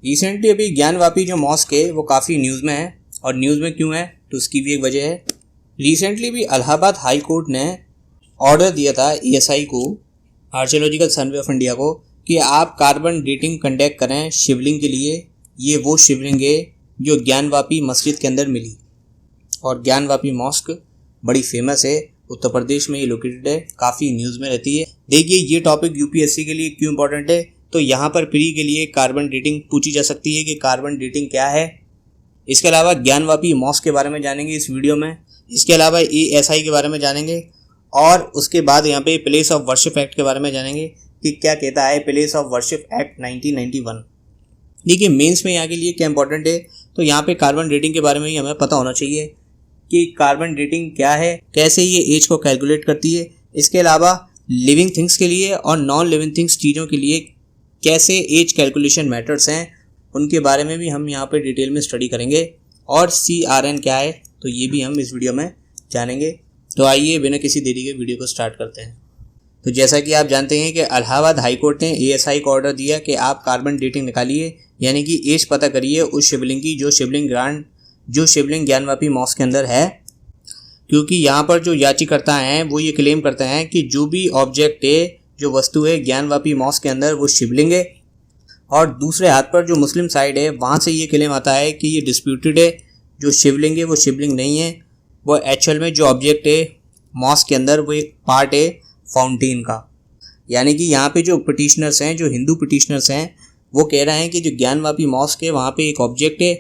Recently अभी ज्ञानवापी जो mask है वो काफ़ी न्यूज़ में है, और न्यूज़ में क्यों है तो उसकी भी एक वजह है। रिसेंटली भी इलाहाबाद हाई कोर्ट ने ऑर्डर दिया था ASI को, आर्कियोलॉजिकल सर्वे ऑफ इंडिया को, कि आप कार्बन डेटिंग कंडक्ट करें शिवलिंग के लिए। ये वो शिवलिंग है जो ज्ञानवापी मस्जिद के अंदर मिली, और ज्ञानवापी मॉस्क बड़ी फेमस है, उत्तर प्रदेश में ये लोकेटेड है, काफ़ी न्यूज़ में रहती है। देखिए ये टॉपिक UPSC के लिए क्यों इंपॉर्टेंट है, तो यहाँ पर प्री के लिए कार्बन डेटिंग पूछी जा सकती है कि कार्बन डेटिंग क्या है। इसके अलावा ज्ञानवापी मॉस्क के बारे में जानेंगे इस वीडियो में। इसके अलावा ASI के बारे में जानेंगे, और उसके बाद यहाँ पे प्लेस ऑफ वर्शिप एक्ट के बारे में जानेंगे कि क्या कहता है प्लेस ऑफ वर्शिप एक्ट 1991। देखिए मेंस में यहाँ के लिए क्या इंपॉर्टेंट है, तो यहाँ पे कार्बन डेटिंग के बारे में ही हमें पता होना चाहिए कि कार्बन डेटिंग क्या है, कैसे ये एज को कैलकुलेट करती है। इसके अलावा लिविंग थिंग्स के लिए और नॉन लिविंग थिंग्स चीज़ों के लिए कैसे एज कैलकुलेशन मेथड्स हैं, उनके बारे में भी हम यहाँ पे डिटेल में स्टडी करेंगे। और CRN क्या है तो ये भी हम इस वीडियो में जानेंगे। तो आइए बिना किसी देरी के वीडियो को स्टार्ट करते हैं। तो जैसा कि आप जानते हैं कि इलाहाबाद हाई कोर्ट ने ASI को ऑर्डर दिया कि आप कार्बन डेटिंग निकालिए, यानी कि एज पता करिए उस शिवलिंग की जो शिवलिंग ज्ञानवापी मॉस्क के अंदर है। क्योंकि यहाँ पर जो याचिकर्ता हैं वो ये क्लेम करते हैं कि जो भी ऑब्जेक्ट है, जो वस्तु है ज्ञानवापी मॉस्क के अंदर, वो शिवलिंग है। और दूसरे हाथ पर जो मुस्लिम साइड है वहाँ से ये क्लेम आता है कि ये डिस्प्यूटेड है, जो शिवलिंग है वो शिवलिंग नहीं है, वो एक्चुअल में जो ऑब्जेक्ट है मॉस्क के अंदर वो एक पार्ट है फाउंटेन का। यानी कि यहाँ पे जो पिटिशनर्स हैं, जो हिंदू पिटिशनर्स हैं, वो कह रहे हैं कि जो ज्ञानवापी मॉस्क है वहाँ पे एक ऑब्जेक्ट है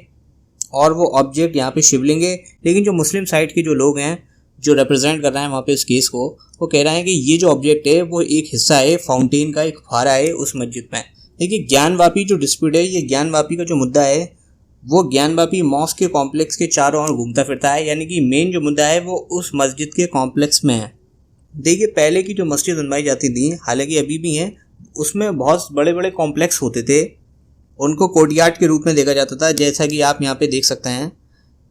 और वो ऑब्जेक्ट यहाँ पे शिवलिंग है। लेकिन जो मुस्लिम साइड के जो लोग हैं जो रिप्रेजेंट कर रहे हैं वहाँ पे इस केस को, वो कह रहे हैं कि ये जो ऑब्जेक्ट है वो एक हिस्सा है फाउंटेन का, एक फुहारा है उस मस्जिद में। देखिए ज्ञानवापी जो डिस्प्यूट है, ये ज्ञानवापी का जो मुद्दा है वो ज्ञानवापी मॉस्क के कॉम्प्लेक्स के चारों ओर घूमता फिरता है। यानी कि मेन जो मुद्दा है वो उस मस्जिद के कॉम्प्लेक्स में है। देखिए पहले की जो मस्जिद बनवाई जाती थी, हालांकि अभी भी हैं, उसमें बहुत बड़े बड़े कॉम्प्लेक्स होते थे, उनको कोर्टयार्ड के रूप में देखा जाता था। जैसा कि आप यहाँ पे देख सकते हैं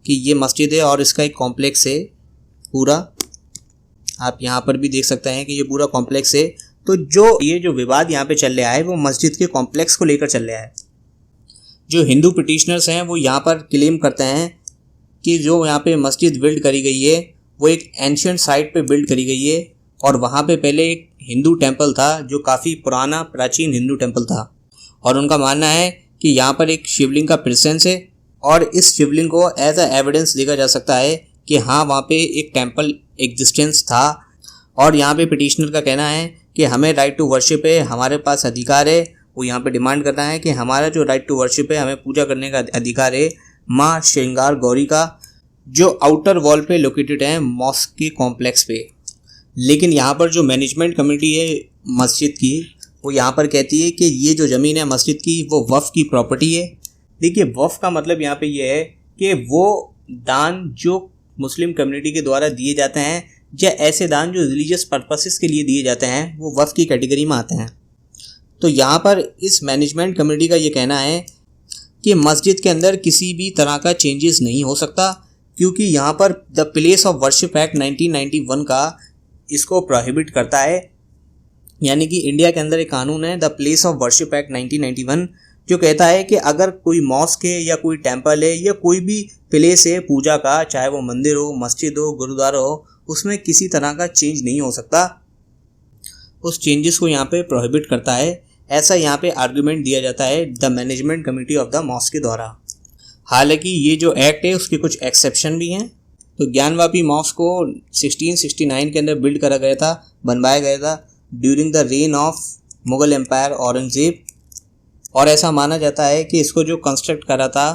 कि ये मस्जिद है और इसका एक कॉम्प्लेक्स है पूरा, आप यहाँ पर भी देख सकते हैं कि ये पूरा कॉम्प्लेक्स है। तो ये जो विवाद यहाँ पे चल रहा है वो मस्जिद के कॉम्प्लेक्स को लेकर चल रहा है। जो हिंदू पिटिशनर्स हैं वो यहाँ पर क्लेम करते हैं कि जो यहाँ पे मस्जिद बिल्ड करी गई है वो एक एंशिएंट साइट पे बिल्ड करी गई है, और वहाँ पे पहले एक हिंदू टेम्पल था जो काफ़ी पुराना प्राचीन हिंदू टेम्पल था। और उनका मानना है कि यहाँ पर एक शिवलिंग का प्रेजेंस है, और इस शिवलिंग को एज अ एविडेंस देखा जा सकता है कि हाँ वहाँ पे एक टेम्पल एग्जिस्टेंस था। और यहाँ पे पिटिशनर का कहना है कि हमें राइट टू वर्शिप है, हमारे पास अधिकार है। वो यहाँ पे डिमांड कर रहा है कि हमारा जो राइट टू वर्शिप है, हमें पूजा करने का अधिकार है माँ श्रृंगार गौरी का, जो आउटर वॉल पे लोकेटेड है मॉस्क के कॉम्प्लेक्स पे। लेकिन यहाँ पर जो मैनेजमेंट कमेटी है मस्जिद की, वो यहाँ पर कहती है कि ये जो ज़मीन है मस्जिद की वो वफ़ की प्रॉपर्टी है। देखिए वफ़ का मतलब यहाँ पे ये है कि वो दान जो मुस्लिम कम्युनिटी के द्वारा दिए जाते हैं, या ऐसे दान जो रिलीजियस पर्पसेस के लिए दिए जाते हैं, वो वफ़ की कैटेगरी में आते हैं। तो यहाँ पर इस मैनेजमेंट कमेटी का ये कहना है कि मस्जिद के अंदर किसी भी तरह का चेंजेस नहीं हो सकता, क्योंकि यहाँ पर the place of worship act 1991 का इसको प्रोहिबिट करता है। यानी कि इंडिया के अंदर एक कानून है the place of worship act 1991, जो कहता है कि अगर कोई मॉस्क है या कोई टेम्पल है या कोई भी प्लेस है पूजा का, चाहे वो मंदिर हो, मस्जिद हो, गुरुद्वारा हो, उसमें किसी तरह का चेंज नहीं हो सकता। उस चेंजेस को यहाँ पे प्रोहिबिट करता है, ऐसा यहाँ पे आर्गूमेंट दिया जाता है the management committee of the mosque के द्वारा। हालांकि ये जो एक्ट है उसके कुछ एक्सेप्शन भी हैं। तो ज्ञानवापी मॉस्क को 1669 के अंदर बिल्ड करा गया था, बनवाया गया था during the reign of Mughal empire Aurangzeb, और ऐसा माना जाता है कि इसको जो कंस्ट्रक्ट करा था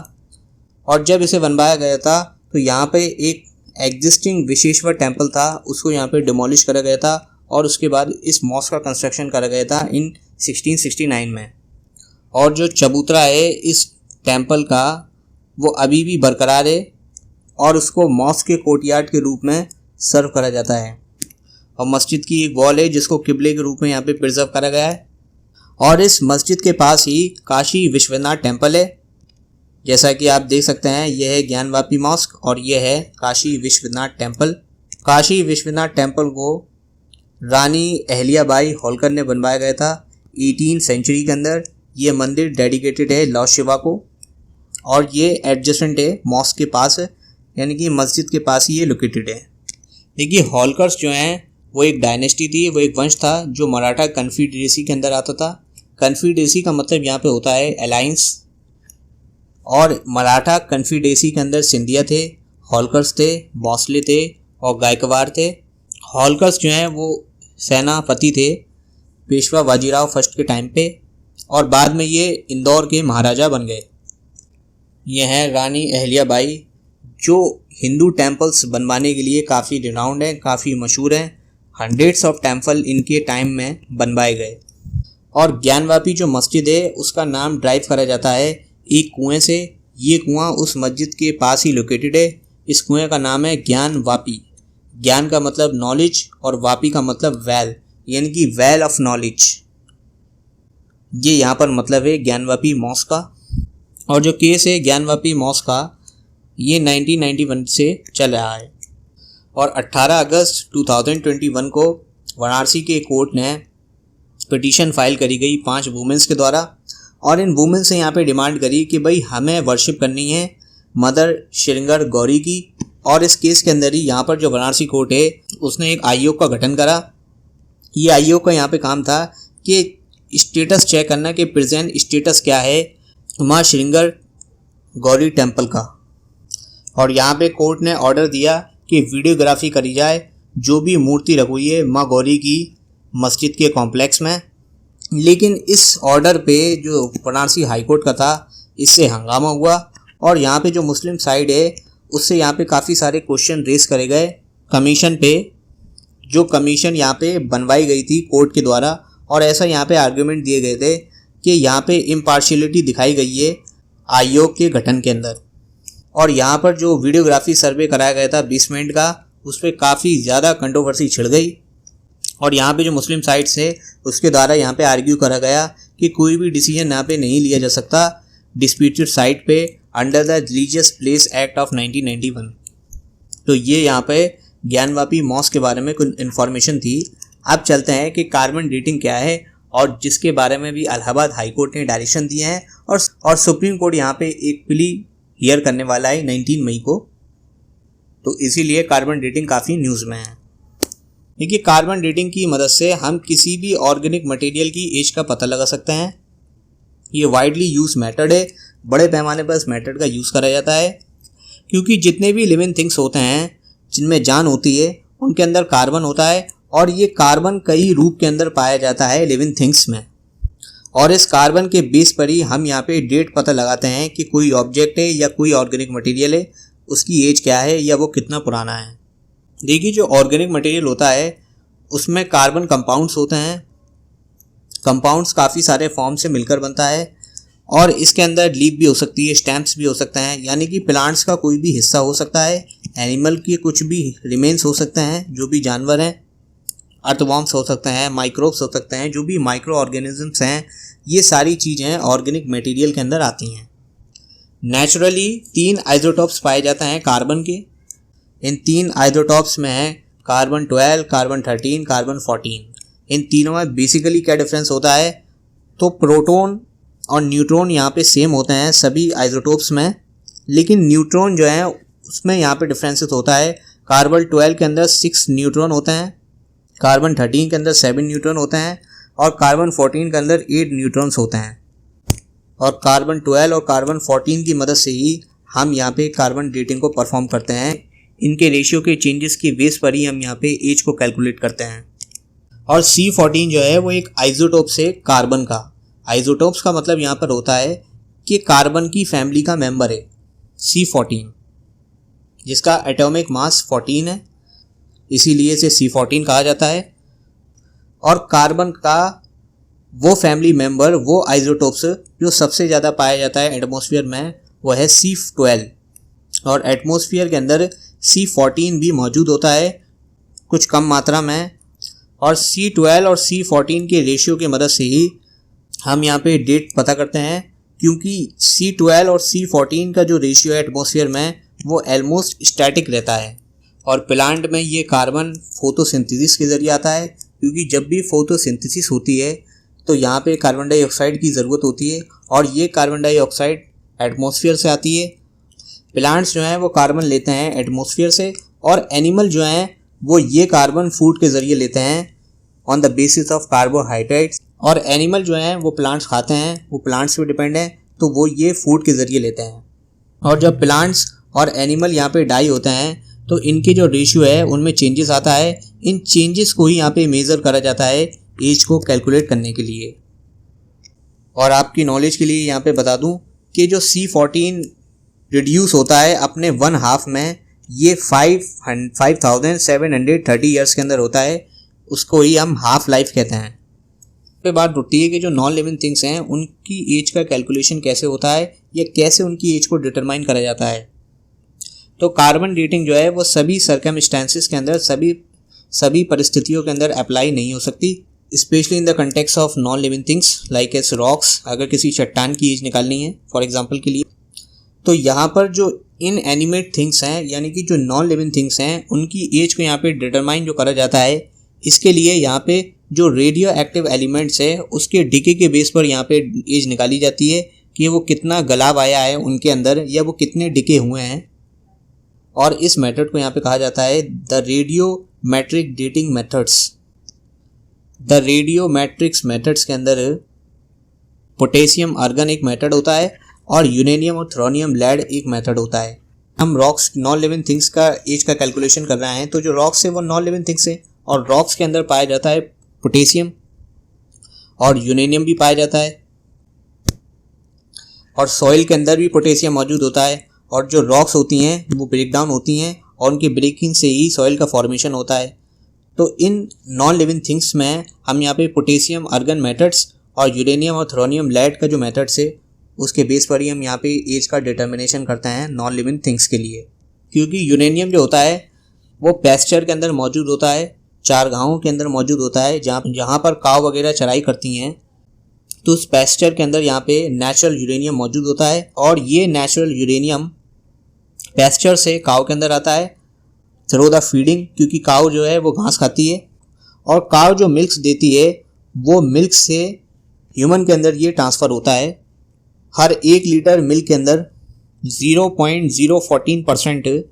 और जब इसे बनवाया गया था तो यहाँ पे एक एग्जिस्टिंग विश्वेश्वर टेम्पल था, उसको यहाँ पे डिमोलिश करा गया था, और उसके बाद इस मॉस्क का कंस्ट्रक्शन करा गया था इन 1669 में। और जो चबूतरा है इस टेम्पल का वो अभी भी बरकरार है, और उसको मॉस्क के कोर्टयार्ड के रूप में सर्व करा जाता है। और मस्जिद की एक वॉल है जिसको किबले के रूप में यहाँ पे प्रिजर्व करा गया है। और इस मस्जिद के पास ही काशी विश्वनाथ टेम्पल है, जैसा कि आप देख सकते हैं। यह है ज्ञानवापी मॉस्क और यह है काशी विश्वनाथ टेम्पल। काशी विश्वनाथ टेम्पल को रानी अहल्याबाई होलकर ने बनवाया गया था 18वीं सेंचुरी के अंदर। ये मंदिर डेडिकेटेड है लॉर्ड शिवा को और ये एडजेसेंट है मॉस्क के पास, यानी कि मस्जिद के पास ही ये लोकेटेड है। देखिए होलकर्स जो हैं वो एक डायनेस्टी थी, वो एक वंश था जो मराठा कन्फेडरेसी के अंदर आता था। कन्फेडरेसी का मतलब यहाँ पे होता है अलायंस, और मराठा कन्फेडरेसी के अंदर सिंधिया थे, होलकर्स थे, भोसले थे और गायकवाड़ थे। होलकर्स जो हैं वो सेनापति थे पेशवा बाजीराव फर्स्ट के टाइम पे, और बाद में ये इंदौर के महाराजा बन गए। ये हैं रानी अहल्याबाई जो हिंदू टेम्पल्स बनवाने के लिए काफ़ी रिनाउंड हैं, काफ़ी मशहूर हैं। हंड्रेड्स ऑफ टेम्पल इनके टाइम में बनवाए गए। और ज्ञानवापी जो मस्जिद है उसका नाम ड्राइव करा जाता है एक कुएं से। ये कुआं उस मस्जिद के पास ही लोकेटेड है। इस कुएं का नाम है ज्ञान वापी। ज्ञान का मतलब नॉलेज और वापी का मतलब वेल, यानी कि वेल ऑफ नॉलेज। ये यहाँ पर मतलब है ज्ञानवापी मॉस्क का। और जो केस है ज्ञानवापी मॉस्क का ये 1991 से चल रहा है, और 18 अगस्त 2021 को वाराणसी के कोर्ट ने पिटीशन फाइल करी गई 5 वुमेन्स के द्वारा, और इन वुमेन से यहाँ पे डिमांड करी कि भाई हमें वर्शिप करनी है मदर श्रृंगार गौरी की। और इस केस के अंदर ही यहाँ पर जो वाराणसी कोर्ट है उसने एक आयोग का गठन करा। ये आयोग का यहाँ पे काम था कि स्टेटस चेक करना कि प्रेजेंट स्टेटस क्या है माँ श्रृंगार गौरी टेम्पल का। और यहाँ पे कोर्ट ने ऑर्डर दिया कि वीडियोग्राफी करी जाए जो भी मूर्ति रखी हुई है माँ गौरी की मस्जिद के कॉम्प्लेक्स में। लेकिन इस ऑर्डर पे जो वाराणसी हाईकोर्ट का था इससे हंगामा हुआ, और यहाँ पे जो मुस्लिम साइड है उससे यहाँ पे काफ़ी सारे क्वेश्चन रेस करे गए कमीशन पे, जो कमीशन यहाँ पे बनवाई गई थी कोर्ट के द्वारा। और ऐसा यहाँ पे आर्गूमेंट दिए गए थे कि यहाँ पे इम्पार्शियलिटी दिखाई गई है आयोग के गठन के अंदर। और यहाँ पर जो वीडियोग्राफी सर्वे कराया गया था 20 मिनट का, उस पर काफ़ी ज़्यादा कंट्रोवर्सी छिड़ गई। और यहाँ पे जो मुस्लिम साइड्स है उसके द्वारा यहाँ पे आर्ग्यू करा गया कि कोई भी डिसीजन यहाँ पे नहीं लिया जा सकता डिस्प्यूटेड साइट पे under the religious place act of 1991। तो ये यहाँ पे ज्ञानवापी मॉस्क के बारे में कुछ इन्फॉर्मेशन थी। अब चलते हैं कि कार्बन डेटिंग क्या है, और जिसके बारे में भी इलाहाबाद हाई कोर्ट ने डायरेक्शन दिए हैं, और सुप्रीम कोर्ट यहाँ पे एक प्ली हियर करने वाला है 19 मई को। तो इसीलिए कार्बन डेटिंग काफ़ी न्यूज़ में है। देखिए कार्बन डेटिंग की मदद से हम किसी भी ऑर्गेनिक मटेरियल की एज का पता लगा सकते हैं। ये वाइडली यूज मेथड है, बड़े पैमाने पर इस मेथड का यूज़ करा जाता है, क्योंकि जितने भी लिविंग थिंग्स होते हैं जिनमें जान होती है उनके अंदर कार्बन होता है, और ये कार्बन कई रूप के अंदर पाया जाता है लिविंग थिंग्स में। और इस कार्बन के बेस पर ही हम यहाँ पे डेट पता लगाते हैं कि कोई ऑब्जेक्ट है या कोई ऑर्गेनिक मटेरियल है, उसकी एज क्या है या वो कितना पुराना है। देखिए जो ऑर्गेनिक मटेरियल होता है उसमें कार्बन कंपाउंड्स होते हैं। कंपाउंड्स काफ़ी सारे फॉर्म से मिलकर बनता है, और इसके अंदर लीफ भी हो सकती है, स्टेम्स भी हो सकते हैं, यानी कि प्लांट्स का कोई भी हिस्सा हो सकता है, एनिमल के कुछ भी रिमेन्स हो सकते हैं जो भी जानवर हैं, अर्थवॉर्म्स हो सकते हैं, माइक्रोब्स हो सकते हैं, जो भी माइक्रो ऑर्गेनिजम्स हैं, ये सारी चीज़ें ऑर्गेनिक मटेरियल के अंदर आती हैं। नेचुरली 3 आइसोटोप्स पाए जाते हैं कार्बन के। इन 3 आइसोटोप्स में है कार्बन 12, कार्बन 13, कार्बन 14। इन तीनों में बेसिकली क्या डिफरेंस होता है, तो प्रोटॉन और न्यूट्रॉन यहाँ पे सेम होते हैं सभी आइसोटोप्स में, लेकिन न्यूट्रॉन जो है उसमें यहाँ पे डिफरेंसेस होता है। कार्बन 12 के अंदर 6 न्यूट्रॉन होते हैं, कार्बन 13 के अंदर 7 न्यूट्रॉन होते हैं, और कार्बन 14 के अंदर 8 न्यूट्रॉन्स होते हैं। और कार्बन 12 और कार्बन 14 की मदद से ही हम यहाँ पे कार्बन डेटिंग को परफॉर्म करते हैं। इनके रेशियो के चेंजेस की बेस पर ही हम यहाँ पे एज को कैलकुलेट करते हैं। और C14 जो है वो एक आइसोटोप से कार्बन का, आइसोटोप्स का मतलब यहाँ पर होता है कि कार्बन की फैमिली का मेंबर है C14, जिसका एटॉमिक मास 14 है, इसीलिए इसे C14 कहा जाता है। और कार्बन का वो फैमिली मेंबर, वो आइसोटोप्स जो सबसे ज़्यादा पाया जाता है एटमॉस्फेयर में, वो है C12। और एटमॉस्फेयर के अंदर C14 भी मौजूद होता है कुछ कम मात्रा में। और C12 और C14 के रेशियो की मदद से ही हम यहाँ पे डेट पता करते हैं, क्योंकि C12 और C14 का जो रेशियो है एटमॉस्फेयर में वो ऑलमोस्ट स्टैटिक रहता है। और प्लांट में ये कार्बन फोटोसिंथेसिस के ज़रिए आता है, क्योंकि जब भी फोटोसिंथेसिस होती है तो यहाँ पे कार्बन डाइऑक्साइड की ज़रूरत होती है और ये कार्बन डाइऑक्साइड एटमॉस्फेयर से आती है। प्लांट्स जो हैं वो कार्बन लेते हैं एटमॉस्फेयर से और एनिमल जो हैं वो ये कार्बन फूड के ज़रिए लेते हैं on the basis of carbohydrates. और एनिमल जो हैं वो प्लांट्स खाते हैं, वो प्लांट्स पे डिपेंड हैं, तो वो ये फूड के ज़रिए लेते हैं। और जब प्लांट्स और एनिमल यहाँ पे डाई होते हैं तो इनके जो रेशियो है उनमें चेंजेस आता है। इन चेंजेस को ही यहाँ पे मेज़र करा जाता है एज को कैलकुलेट करने के लिए। और आपकी नॉलेज के लिए यहाँ पे बता दूँ कि जो C14 रिड्यूस होता है अपने 1/2 में, ये 5730 ईयर्स के अंदर होता है, उसको ही हम हाफ लाइफ कहते हैं। पे बात उठती है कि जो नॉन लिविंग थिंग्स हैं उनकी एज का कैलकुलेशन कैसे होता है या कैसे उनकी एज को डिटरमाइन करा जाता है। तो कार्बन डेटिंग जो है वो सभी सर्कमस्टेंसेस के अंदर, सभी परिस्थितियों के अंदर अप्लाई नहीं हो सकती, specially in the context of non living things like S rocks. अगर किसी चट्टान की एज निकालनी है फॉर एग्जांपल के लिए, तो यहाँ पर जो इनएनिमेट थिंग्स हैं यानी कि जो नॉन लिविंग थिंग्स हैं उनकी एज को यहाँ पे डिटरमाइन जो करा जाता है, इसके लिए यहाँ पे जो रेडियो एक्टिव एलिमेंट्स है उसके डिके के बेस पर यहाँ पे एज निकाली जाती है कि वो कितना गलाव आया है उनके अंदर या वो कितने डिके हुए हैं। और इस मेथड को यहाँ पे कहा जाता है the radiometric dating methods. The radiometrics methods के अंदर पोटेशियम आर्गन एक मेथड होता है और यूरेनियम और थ्रोनियम लेड एक मेथड होता है। हम रॉक्स नॉन लिविंग थिंग्स का एज का कैलकुलेशन कर रहे हैं, तो जो रॉक्स है वो नॉन लिविंग थिंग्स है और रॉक्स के अंदर पाया जाता है पोटेशियम और यूरेनियम भी पाया जाता है और सॉइल के अंदर भी पोटेशियम मौजूद होता है। और जो रॉक्स होती हैं वो ब्रेक डाउन होती हैं और उनके ब्रेकिंग से ही सॉइल का फॉर्मेशन होता है। तो इन नॉन लिविंग थिंग्स में हम यहाँ पे पोटेशियम आर्गन मेथड्स और यूरेनियम और थ्रोनियम लेड का जो मेथड्स है उसके बेस पर ही हम यहाँ पे एज का डिटर्मिनेशन करते हैं नॉन लिविंग थिंग्स के लिए। क्योंकि यूरेनियम जो होता है वो पैस्चर के अंदर मौजूद होता है, चारगाहों के अंदर मौजूद होता है, जहाँ पर काव वगैरह चराई करती हैं, तो उस पैस्चर के अंदर यहाँ पे नेचुरल यूरेनियम मौजूद होता है और ये नेचुरल यूरेनियम पैस्चर से काव के अंदर आता है थ्रू द फीडिंग, क्योंकि काव जो है वो घास खाती है और काव जो मिल्क देती है वो मिल्क से ह्यूमन के अंदर ये ट्रांसफ़र होता है। हर 1 लीटर मिल्क के अंदर 0.014%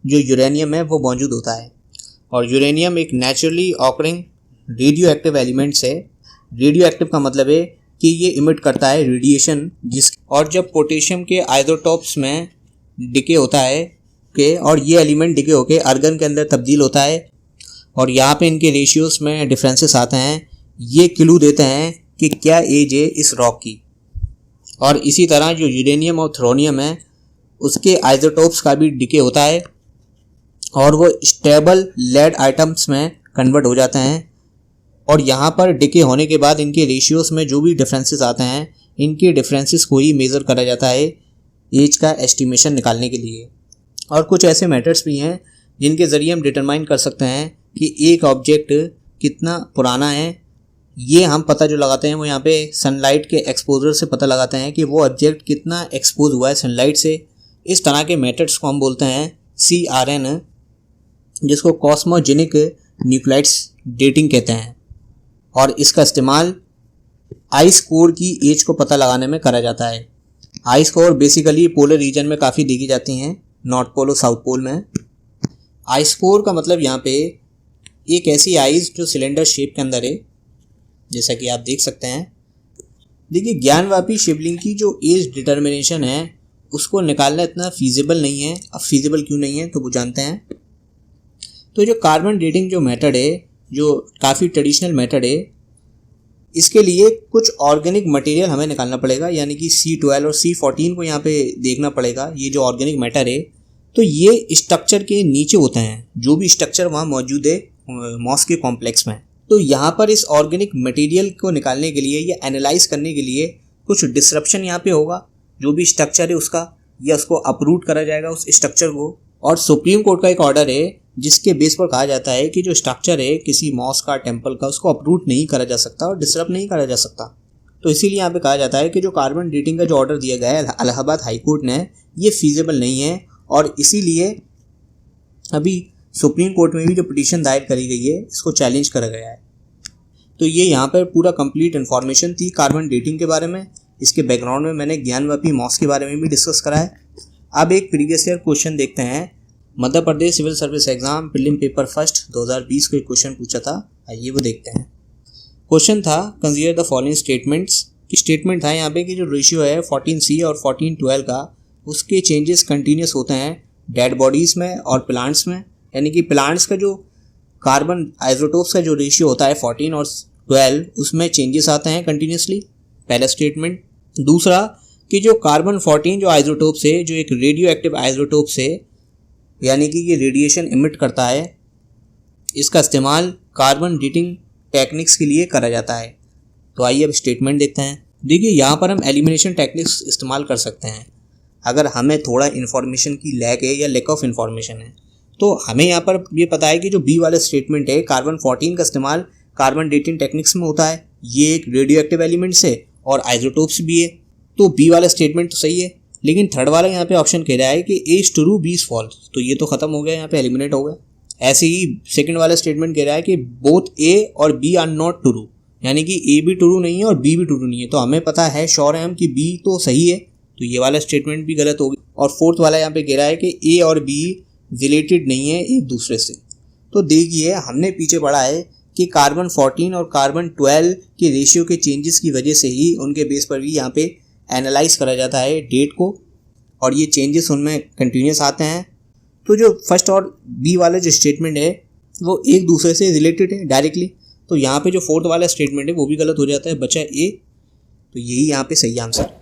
जो यूरेनियम है वो मौजूद होता है। और यूरेनियम एक naturally occurring radio active elements है। रेडियो एक्टिव का मतलब है कि ये इमिट करता है रेडिएशन और जब पोटेशियम के आइसोटोप्स में डिके होता है और ये एलिमेंट डिके होके आर्गन के अंदर तब्दील होता है और यहाँ पे इनके रेशियोज में डिफरेंसेस आते हैं, ये क्लू देते हैं कि क्या एज है इस रॉक की। और इसी तरह जो यूरेनियम और थ्रोनियम है उसके आइसोटोप्स का भी डिके होता है और वो स्टेबल लेड आइटम्स में कन्वर्ट हो जाते हैं। और यहाँ पर डिके होने के बाद इनके रेशियोज में जो भी डिफरेंसेस आते हैं, इनके डिफरेंसेस को ही मेज़र करा जाता है एज का एस्टिमेशन निकालने के लिए। और कुछ ऐसे मेथड्स भी हैं जिनके ज़रिए हम डिटरमाइन कर सकते हैं कि एक ऑब्जेक्ट कितना पुराना है। ये हम पता जो लगाते हैं वो यहाँ पे सनलाइट के एक्सपोजर से पता लगाते हैं कि वो ऑब्जेक्ट कितना एक्सपोज हुआ है सनलाइट से। इस तरह के मेथड्स को हम बोलते हैं CRN, जिसको कॉस्मोजेनिक न्यूक्लाइड्स डेटिंग कहते हैं। और इसका इस्तेमाल आइस कोर की एज को पता लगाने में करा जाता है। Ice core basically polar region में काफ़ी देखी जाती हैं, नॉर्थ पोल और साउथ पोल में। आइस कोर का मतलब यहाँ पे एक ऐसी आइस जो सिलेंडर शेप के अंदर है, जैसा कि आप देख सकते हैं। देखिए, ज्ञानवापी शिवलिंग की जो एज डिटर्मिनेशन है उसको निकालना इतना फीजिबल नहीं है। अब फीजिबल क्यों नहीं है तो वो जानते हैं। तो जो कार्बन डेटिंग जो मेथड है, जो काफ़ी ट्रेडिशनल मेथड है, इसके लिए कुछ ऑर्गेनिक मटेरियल हमें निकालना पड़ेगा, यानी कि C12 और C14 को यहाँ पे देखना पड़ेगा। ये जो ऑर्गेनिक मैटर है तो ये स्ट्रक्चर के नीचे होते हैं, जो भी स्ट्रक्चर वहाँ मौजूद है मॉस के कॉम्प्लेक्स में। तो यहाँ पर इस ऑर्गेनिक मटेरियल को निकालने के लिए या एनालाइज करने के लिए कुछ डिसरप्शन यहाँ पे होगा, जो भी स्ट्रक्चर है उसका, या उसको अपरूट करा जाएगा उस स्ट्रक्चर को। और सुप्रीम कोर्ट का एक ऑर्डर है जिसके बेस पर कहा जाता है कि जो स्ट्रक्चर है किसी मॉस का, टेम्पल का, उसको अपरूट नहीं करा जा सकता और डिसरप्ट नहीं करा जा सकता। तो इसीलिए यहाँ पे कहा जाता है कि जो कार्बन डेटिंग का जो ऑर्डर दिया गया है इलाहाबाद हाई कोर्ट ने, ये फीजिबल नहीं है। और इसीलिए अभी सुप्रीम कोर्ट में भी जो पिटीशन दायर करी गई है इसको चैलेंज करा गया है। तो ये यहाँ पर पूरा कंप्लीट इन्फॉर्मेशन थी कार्बन डेटिंग के बारे में। इसके बैकग्राउंड में मैंने ज्ञानवापी मॉस के बारे में भी डिस्कस करा है। अब एक प्रीवियस ईयर क्वेश्चन देखते हैं। Madhya Pradesh civil service exam prelim paper first 2020 को एक क्वेश्चन पूछा था, आइए वो देखते हैं। क्वेश्चन था कंसीडर द फॉलोइंग स्टेटमेंट्स। कि स्टेटमेंट था यहाँ पे कि जो रेशियो है 14C और 14:12 का, उसके चेंजेस कंटिन्यूस होते हैं डेड बॉडीज़ में और प्लांट्स में। यानी कि प्लांट्स का जो कार्बन आइसोटोप्स का जो रेशियो होता है 14 और 12, उसमें चेंजेस आते हैं कंटिन्यूसली, पहला स्टेटमेंट। दूसरा कि जो कार्बन 14 जो आइसोटोप से, जो एक रेडियो एक्टिव आइसोटोप से, यानी कि ये रेडिएशन इमिट करता है, इसका इस्तेमाल कार्बन डेटिंग टेक्निक्स के लिए करा जाता है। तो आइए अब स्टेटमेंट देखते हैं। देखिए यहाँ पर हम एलिमिनेशन टेक्निक्स इस्तेमाल कर सकते हैं। अगर हमें थोड़ा इन्फॉर्मेशन की लैक है या लैक ऑफ इन्फॉर्मेशन है, तो हमें यहाँ पर ये पता है कि जो बी वाला स्टेटमेंट है, कार्बन 14 का इस्तेमाल कार्बन डेटिंग टेक्निक्स में होता है, ये एक रेडियो एक्टिव एलिमेंट्स है और आइसोटोप्स भी है, तो बी वाला स्टेटमेंट तो सही है। लेकिन थर्ड वाला यहाँ पे ऑप्शन कह रहा है कि A is true B is false, तो ये तो खत्म हो गया, यहाँ पे एलिमिनेट हो गया। ऐसे ही सेकंड वाला स्टेटमेंट कह रहा है कि बोथ ए और बी आर नॉट ट्रू, यानी कि ए भी ट्रू नहीं है और बी भी ट्रू नहीं है, तो हमें पता है, श्योर है हम कि बी तो सही है, तो ये वाला स्टेटमेंट भी गलत हो गया। और फोर्थ वाला यहाँ पे कह रहा है कि ए और बी रिलेटेड नहीं है एक दूसरे से। तो देखिए हमने पीछे पढ़ा है कि कार्बन 14 और कार्बन 12 के रेशियो के चेंजेस की वजह से ही उनके बेस पर भी यहाँ पे एनालाइज करा जाता है डेट को, और ये चेंजेस उनमें कंटिन्यूस आते हैं। तो जो फर्स्ट और बी वाला जो स्टेटमेंट है वो एक दूसरे से रिलेटेड है डायरेक्टली, तो यहाँ पे जो फोर्थ वाला स्टेटमेंट है वो भी गलत हो जाता है, बचा ए। तो यही यहाँ पे सही आंसर।